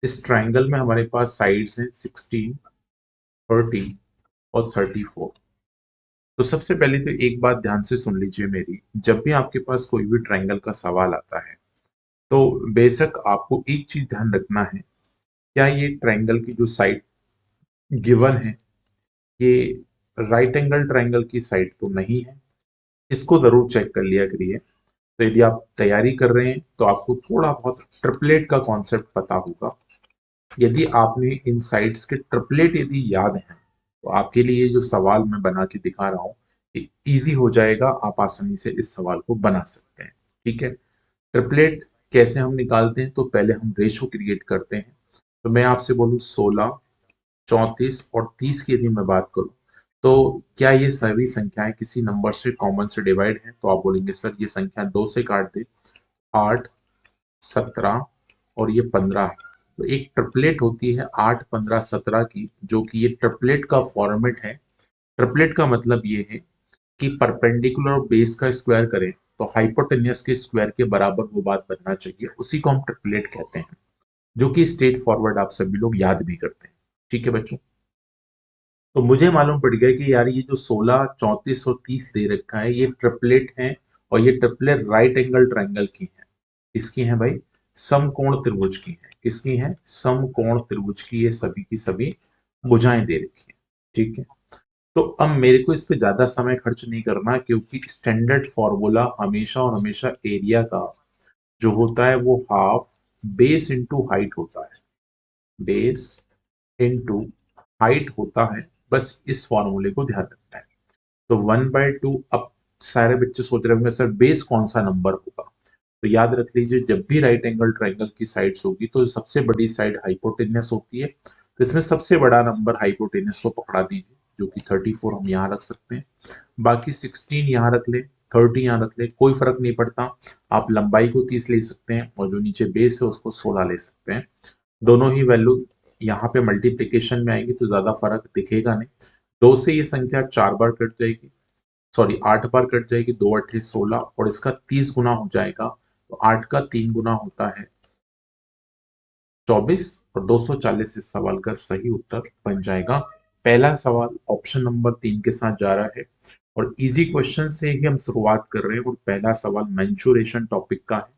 इस ट्राइंगल में हमारे पास साइड्स हैं 16, 30 और 34। तो सबसे पहले तो एक बात ध्यान से सुन लीजिए मेरी, जब भी आपके पास कोई भी ट्राइंगल का सवाल आता है तो बेशक आपको एक चीज ध्यान रखना है, क्या ये ट्राइंगल की जो साइड गिवन है ये राइट एंगल ट्राइंगल की साइड तो नहीं है। इसको जरूर चेक कर लिया करिए। तो यदि आप तैयारी कर रहे हैं तो आपको थोड़ा बहुत ट्रिपलेट का कॉन्सेप्ट पता होगा। यदि आपने इन साइड्स के ट्रिपलेट यदि याद है तो आपके लिए जो सवाल मैं बना के दिखा रहा हूँ इजी हो जाएगा, आप आसानी से इस सवाल को बना सकते हैं। ठीक है, ट्रिपलेट कैसे हम निकालते हैं, तो पहले हम रेशो क्रिएट करते हैं। तो मैं आपसे बोलूँ 16, 34 और 30 की यदि मैं बात करूं तो क्या ये सभी संख्याएं किसी नंबर से कॉमन से डिवाइड हैं, तो आप बोलेंगे सर ये संख्या 2 से काट दे। 8, 17 और ये 15 है। तो एक ट्रिपलेट होती है 8, 15, 17 की, जो कि ये ट्रिपलेट का फॉर्मेट है। ट्रिपलेट का मतलब ये है कि परपेंडिकुलर और बेस का स्क्वायर करें तो हाइपोटेन्यूस के स्क्वायर के बराबर वो बात बनना चाहिए, उसी को हम ट्रिपलेट कहते हैं, जो कि स्ट्रेट फॉरवर्ड आप सभी लोग याद भी करते हैं। ठीक है बच्चों, तो मुझे मालूम पड़ गया कि यार ये जो 16, 34 और 30 दे रखा है ये ट्रिपलेट है, और ये ट्रिपलेट राइट एंगल ट्राइंगल की है। इसकी है भाई, समकोण त्रिभुज की है। किसकी है? समकोण त्रिभुज की। ये सभी की सभी भुजाएं दे रखी है। ठीक है, तो अब मेरे को इस पे ज्यादा समय खर्च नहीं करना, क्योंकि स्टैंडर्ड फॉर्मूला हमेशा और हमेशा एरिया का जो होता है वो हाफ बेस इंटू हाइट होता है। बेस इंटू हाइट होता है। बस इस फॉर्मूले को ध्यान रखना है। तो 1/2। अब सारे बच्चे सोच रहे होंगे सर बेस कौन सा नंबर होगा, तो याद रख लीजिए जब भी राइट एंगल ट्राइंगल की साइड्स होगी तो सबसे बड़ी साइड हाइपोटेन्यूस होती है। तो इसमें सबसे बड़ा नंबर हाइपोटेन्यूस को पकड़ा दीजिए, जो कि 34 हम यहाँ रख सकते हैं। बाकी 16 यहाँ रख ले, 30 यहाँ रख ले, कोई फर्क नहीं पड़ता। आप लंबाई को 30 ले सकते हैं और जो नीचे बेस है उसको 16 ले सकते हैं। दोनों ही वैल्यू यहाँ पे मल्टीप्लीकेशन में आएगी तो ज्यादा फर्क दिखेगा नहीं। 2 से ये संख्या 4 बार कट जाएगी, सॉरी 8 बार कट जाएगी। 2 8 16 और इसका 30 गुना हो जाएगा, तो 8 का 3 गुना होता है 24 और 240 इस सवाल का सही उत्तर बन जाएगा। पहला सवाल ऑप्शन नंबर 3 के साथ जा रहा है, और इजी क्वेश्चन से ही हम शुरुआत कर रहे हैं। और पहला सवाल मेंसुरेशन टॉपिक का है।